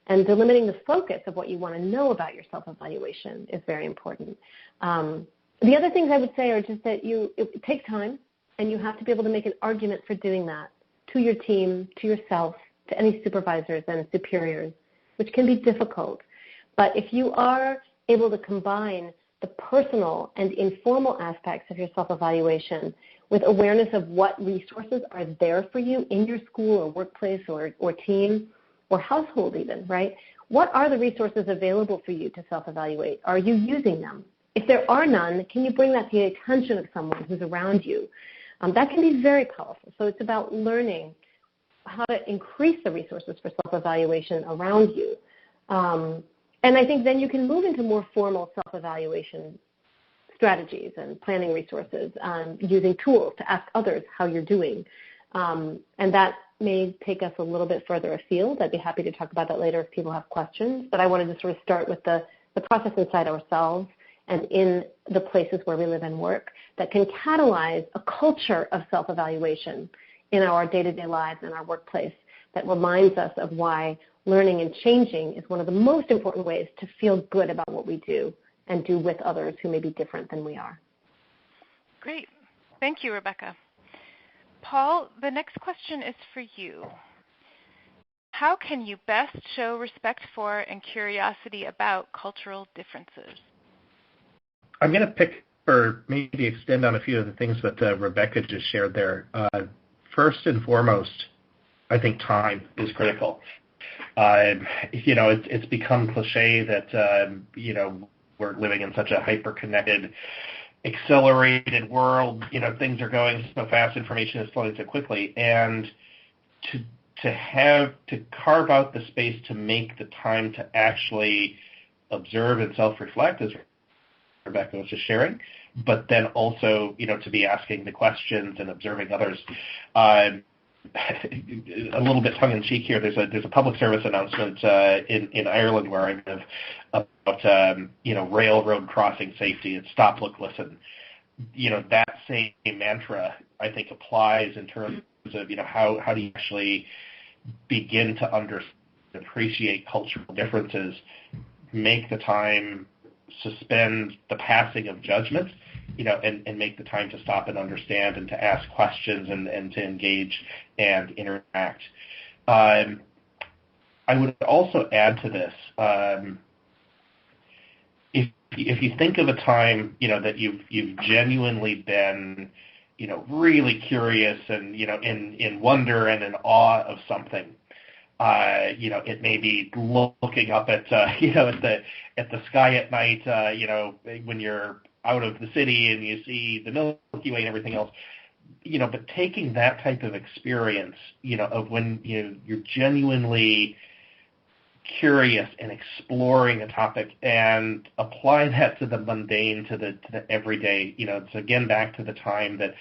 And delimiting the focus of what you want to know about your self-evaluation is very important. The other things I would say are just that it takes time, and you have to be able to make an argument for doing that to your team, to yourself, to any supervisors and superiors, which can be difficult. But if you are able to combine the personal and informal aspects of your self-evaluation with awareness of what resources are there for you in your school or workplace or team or household even, right? What are the resources available for you to self-evaluate? Are you using them? If there are none, can you bring that to the attention of someone who's around you? That can be very powerful. So it's about learning how to increase the resources for self-evaluation around you. And I think then you can move into more formal self-evaluation strategies and planning resources, using tools to ask others how you're doing. And that may take us a little bit further afield. I'd be happy to talk about that later if people have questions. But I wanted to sort of start with the process inside ourselves and in the places where we live and work that can catalyze a culture of self-evaluation in our day-to-day lives and our workplace that reminds us of why learning and changing is one of the most important ways to feel good about what we do and do with others who may be different than we are. Great. Thank you, Rebecca. Paul, the next question is for you. How can you best show respect for and curiosity about cultural differences? I'm going to pick or maybe extend on a few of the things that Rebecca just shared there. First and foremost, I think time is critical. It's become cliche that, we're living in such a hyper-connected, accelerated world. Things are going so fast, information is flowing so quickly, and to carve out the space to make the time to actually observe and self-reflect, as Rebecca was just sharing, but then also, to be asking the questions and observing others. A little bit tongue-in-cheek here. There's a public service announcement in Ireland where I live about railroad crossing safety and stop, look, listen. That same mantra I think applies in terms of how do you actually begin to understand, appreciate cultural differences, make the time, suspend the passing of judgment, and make the time to stop and understand and to ask questions and to engage and interact. I would also add to this, if you think of a time, that you've genuinely been, really curious and, in wonder and in awe of something, it may be looking up at, at the sky at night, when you're out of the city and you see the Milky Way and everything else, but taking that type of experience, of when you're genuinely curious and exploring a topic and apply that to the mundane, to the everyday, it's again back to the time that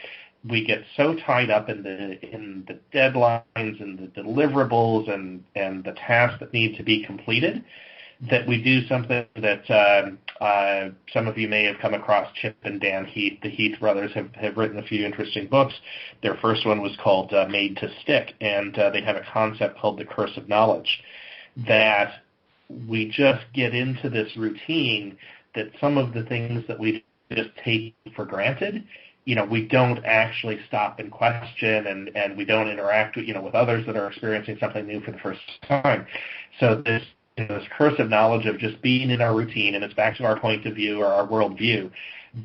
we get so tied up in the deadlines and the deliverables and the tasks that need to be completed, that we do something that some of you may have come across. Chip and Dan Heath, the Heath brothers, have written a few interesting books. Their first one was called Made to Stick, and they have a concept called the curse of knowledge, that we just get into this routine that some of the things that we just take for granted, we don't actually stop and question, and we don't interact with others that are experiencing something new for the first time. So this curse of knowledge of just being in our routine, and it's back to our point of view or our worldview,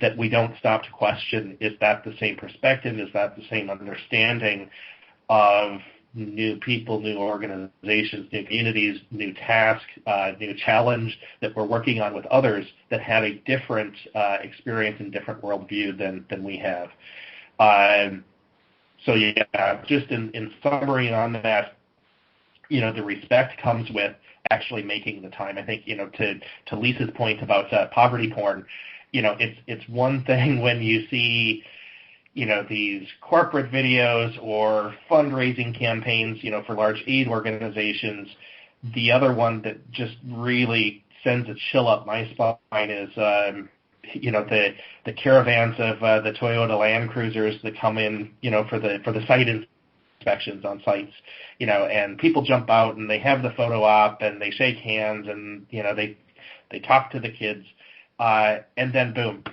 that we don't stop to question, is that the same perspective? Is that the same understanding of new people, new organizations, new communities, new task, new challenge that we're working on with others that have a different experience and different worldview than we have? So yeah, just in summary on that, the respect comes with actually making the time. I think, to Lisa's point about poverty porn, it's one thing when you see, these corporate videos or fundraising campaigns, for large aid organizations. The other one that just really sends a chill up my spine is, the caravans of the Toyota Land Cruisers that come in, for the site inspections on sites, and people jump out and they have the photo op and they shake hands and, they talk to the kids, and then boom,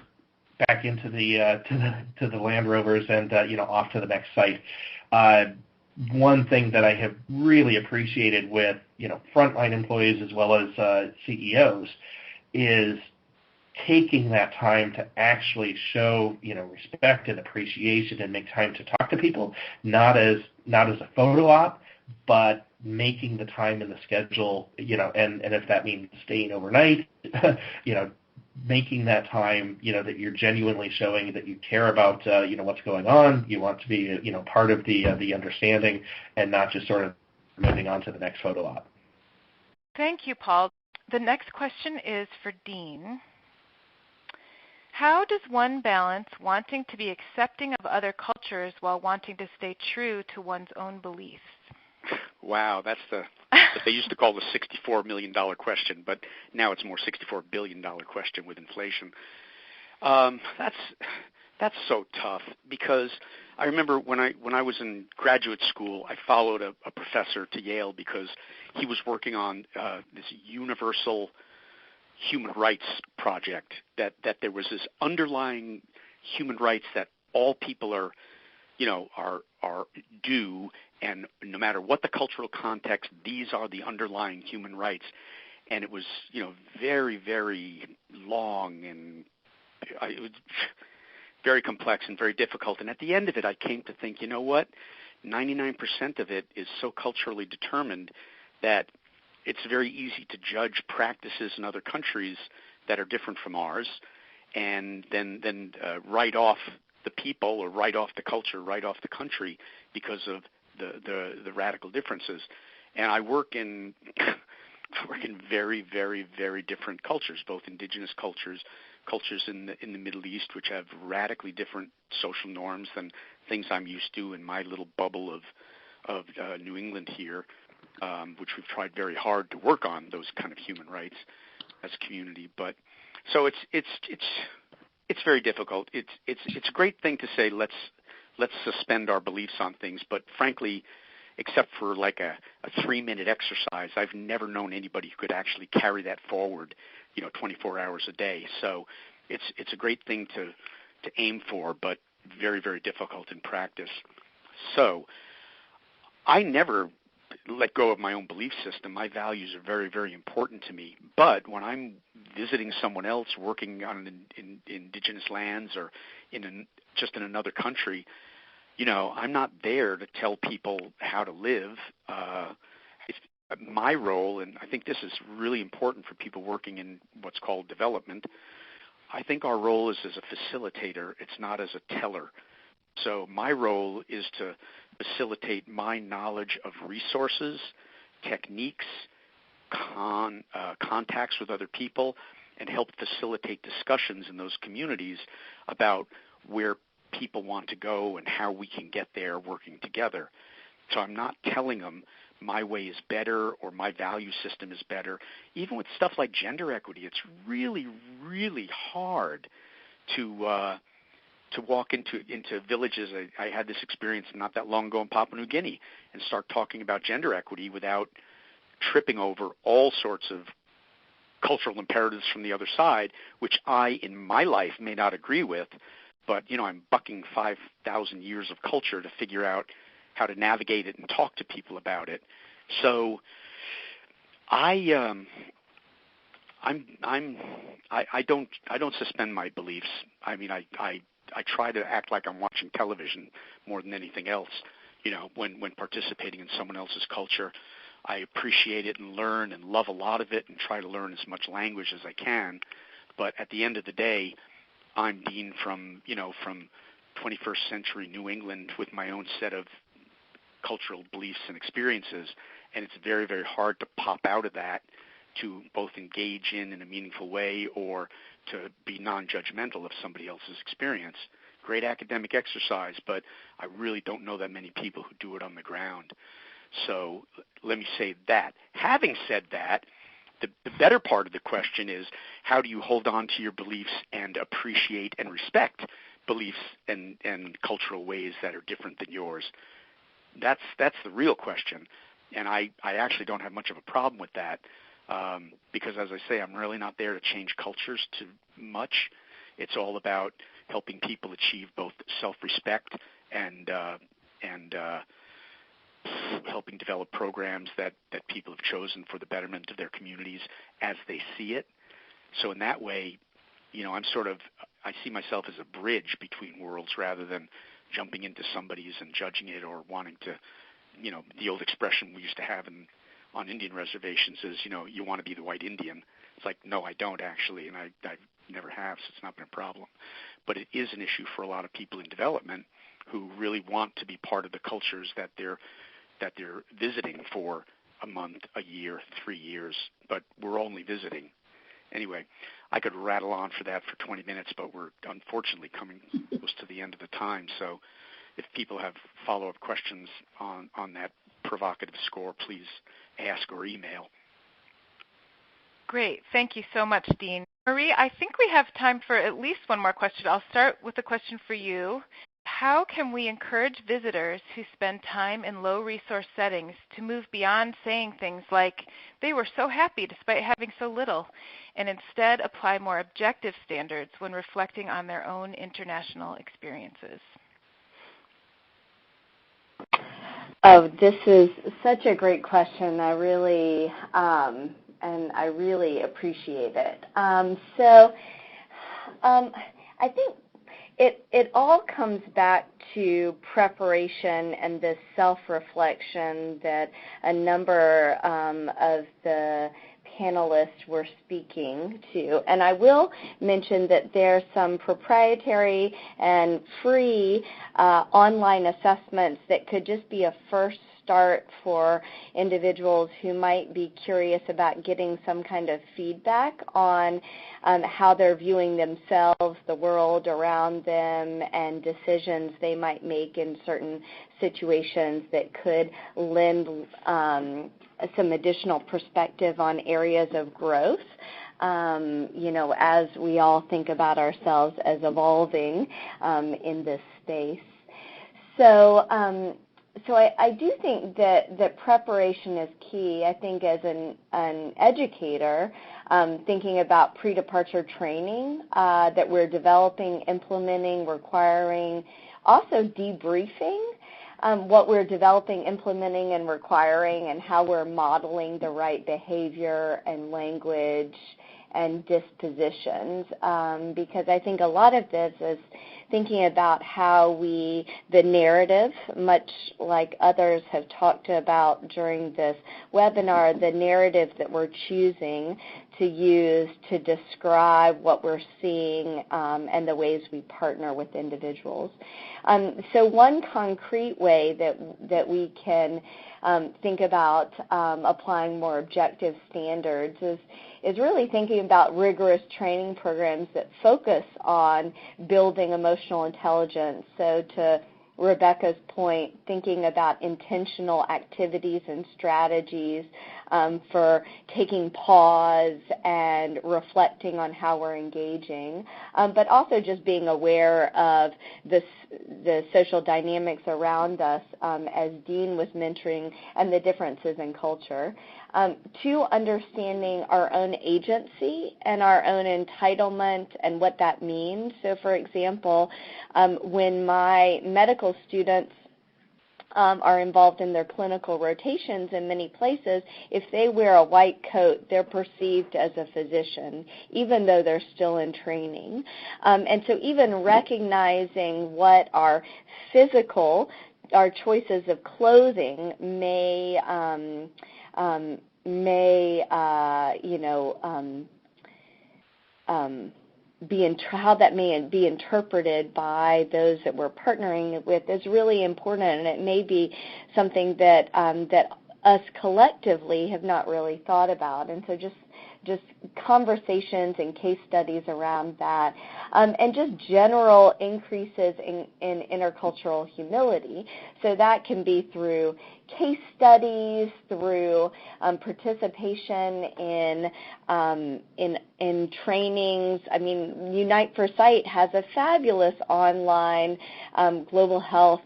back into the Land Rovers and off to the next site. One thing that I have really appreciated with frontline employees as well as CEOs is taking that time to actually show respect and appreciation and make time to talk to people, not as a photo op, but making the time in the schedule, and if that means staying overnight, making that time, that you're genuinely showing that you care about, what's going on. You want to be, part of the understanding and not just sort of moving on to the next photo op. Thank you, Paul. The next question is for Dean. How does one balance wanting to be accepting of other cultures while wanting to stay true to one's own beliefs? Wow, that's what they used to call the $64 million question, but now it's more $64 billion question with inflation. That's so tough, because I remember when I was in graduate school, I followed a professor to Yale because he was working on this universal human rights project, that there was this underlying human rights that all people are due, and no matter what the cultural context, these are the underlying human rights. And it was, very, very long, and it was very complex and very difficult. And at the end of it, I came to think, 99% of it is so culturally determined that it's very easy to judge practices in other countries that are different from ours, and then write off the people, or write off the culture, write off the country because of the radical differences. And I work in very, very, very different cultures, both indigenous cultures in the Middle East, which have radically different social norms than things I'm used to in my little bubble of New England here, which we've tried very hard to work on those kind of human rights as a community. But so it's very difficult. It's a great thing to say, let's suspend our beliefs on things, but frankly, except for like a 3-minute exercise, I've never known anybody who could actually carry that forward 24 hours a day. So it's a great thing to aim for, but very, very difficult in practice. So I never let go of my own belief system. My values are very, very important to me. But when I'm visiting someone else, working on indigenous lands, or just in another country, I'm not there to tell people how to live. My role, and I think this is really important for people working in what's called development, I think our role is as a facilitator. It's not as a teller. So my role is to facilitate my knowledge of resources, techniques, contacts with other people, and help facilitate discussions in those communities about where people want to go and how we can get there working together. So I'm not telling them my way is better or my value system is better. Even with stuff like gender equity, it's really, really hard to walk into villages. I had this experience not that long ago in Papua New Guinea, and start talking about gender equity without tripping over all sorts of cultural imperatives from the other side, which I, in my life, may not agree with, but I'm bucking 5,000 years of culture to figure out how to navigate it and talk to people about it. So I don't suspend my beliefs. I mean, I try to act like I'm watching television more than anything else. When participating in someone else's culture, I appreciate it and learn and love a lot of it, and try to learn as much language as I can. But at the end of the day, I'm Dean from 21st century New England with my own set of cultural beliefs and experiences, and it's very, very hard to pop out of that to both engage in a meaningful way or to be non-judgmental of somebody else's experience. Great academic exercise, but I really don't know that many people who do it on the ground. So let me say that. Having said that, the better part of the question is, how do you hold on to your beliefs and appreciate and respect beliefs and cultural ways that are different than yours? That's the real question, and I actually don't have much of a problem with that, because, as I say, I'm really not there to change cultures too much. It's all about helping people achieve both self-respect and helping develop programs that people have chosen for the betterment of their communities as they see it. So in that way, I see myself as a bridge between worlds rather than jumping into somebody's and judging it or wanting to, the old expression we used to have on Indian reservations is, you want to be the white Indian. It's like, no, I don't actually, and I never have, so it's not been a problem. But it is an issue for a lot of people in development who really want to be part of the cultures that they're visiting for a month, a year, 3 years, but we're only visiting. Anyway, I could rattle on for that for 20 minutes, but we're unfortunately coming close to the end of the time. So if people have follow-up questions on that provocative score, please ask or email. Great. Thank you so much, Dean. Marie, I think we have time for at least one more question. I'll start with a question for you. How can we encourage visitors who spend time in low-resource settings to move beyond saying things like, they were so happy despite having so little, and instead apply more objective standards when reflecting on their own international experiences? Oh, this is such a great question. I really appreciate it. I think it all comes back to preparation and this self-reflection that a number of the panelists were speaking to. And I will mention that there's some proprietary and free online assessments that could just be a first start for individuals who might be curious about getting some kind of feedback on how they're viewing themselves, the world around them, and decisions they might make in certain situations that could lend some additional perspective on areas of growth. As we all think about ourselves as evolving in this space. So I do think that preparation is key. I think as an educator, thinking about pre-departure training that we're developing, implementing, requiring, also debriefing what we're developing, implementing, and requiring, and how we're modeling the right behavior and language and dispositions, because I think a lot of this is thinking about how the narrative, much like others have talked about during this webinar, the narrative that we're choosing to use to describe what we're seeing and the ways we partner with individuals. So one concrete way that we can think about applying more objective standards is really thinking about rigorous training programs that focus on building emotional intelligence. So to Rebecca's point, thinking about intentional activities and strategies for taking pause and reflecting on how we're engaging, but also just being aware of the social dynamics around us, as Dean was mentoring, and the differences in culture. Two, understanding our own agency and our own entitlement and what that means. So, for example, when my medical students are involved in their clinical rotations in many places, if they wear a white coat, they're perceived as a physician, even though they're still in training. And so even recognizing what our choices of clothing may how that may be interpreted by those that we're partnering with is really important, and it may be something that us collectively have not really thought about. And so just conversations and case studies around that, and just general increases in intercultural humility. So that can be through case studies, through participation in trainings. I mean, Unite for Sight has a fabulous online global health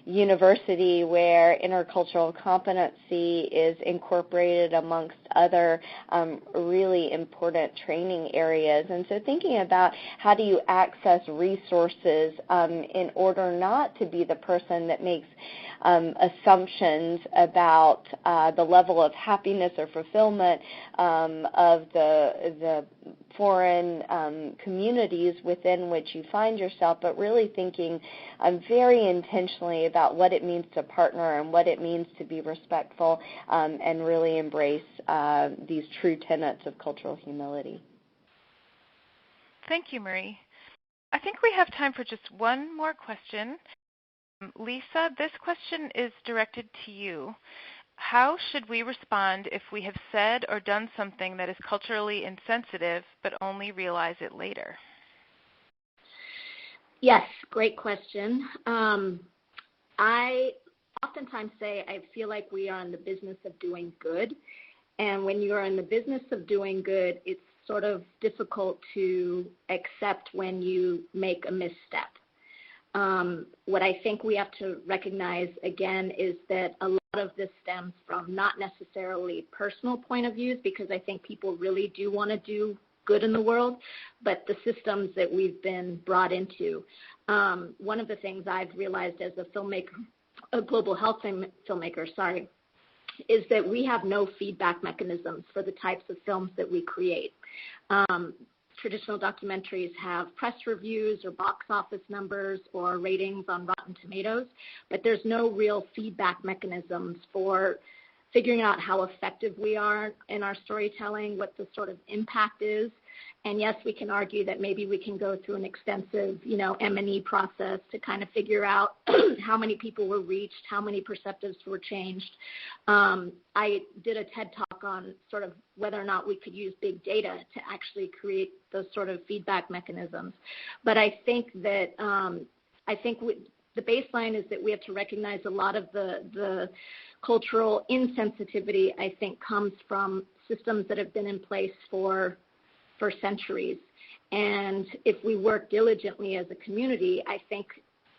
university where intercultural competency is incorporated amongst other really important training areas. And so thinking about how do you access resources in order not to be the person that makes assumptions about the level of happiness or fulfillment of the foreign communities within which you find yourself, but really thinking very intentionally about what it means to partner and what it means to be respectful and really embrace these true tenets of cultural humility. Thank you, Marie. I think we have time for just one more question. Lisa, this question is directed to you. how should we respond if we have said or done something that is culturally insensitive but only realize it later? Yes, great question. I oftentimes say I feel like we are in the business of doing good. And when you are in the business of doing good, it's sort of difficult to accept when you make a misstep. What I think we have to recognize, again, is that a lot of this stems from not necessarily personal point of views, because I think people really do want to do good in the world, but the systems that we've been brought into. One of the things I've realized as a filmmaker, a global health filmmaker, is that we have no feedback mechanisms for the types of films that we create. Traditional documentaries have press reviews or box office numbers or ratings on Rotten Tomatoes, but there's no real feedback mechanisms for figuring out how effective we are in our storytelling, what the sort of impact is. And yes, we can argue that maybe we can go through an extensive, M&E process to kind of figure out how many people were reached, how many perceptives were changed. I did a TED Talk on sort of whether or not we could use big data to actually create those sort of feedback mechanisms. But I think that the baseline is that we have to recognize a lot of the cultural insensitivity, I think, comes from systems that have been in place for centuries. And if we work diligently as a community, I think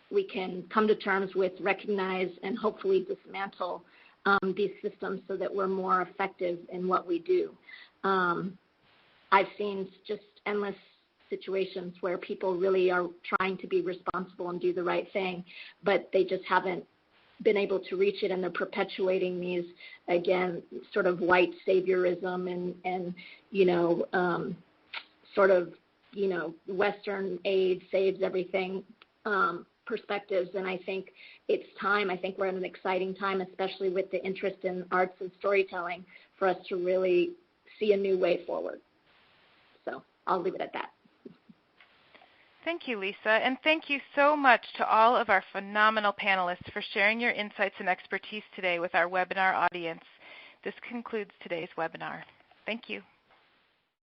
we can come to terms with, recognize, and hopefully dismantle these systems so that we're more effective in what we do. I've seen just endless situations where people really are trying to be responsible and do the right thing, but they just haven't been able to reach it, and they're perpetuating these, again, sort of white saviorism and sort of, Western aid saves everything perspectives. And I think it's time. I think we're at an exciting time, especially with the interest in arts and storytelling, for us to really see a new way forward. So I'll leave it at that. Thank you, Lisa, and thank you so much to all of our phenomenal panelists for sharing your insights and expertise today with our webinar audience. This concludes today's webinar. Thank you.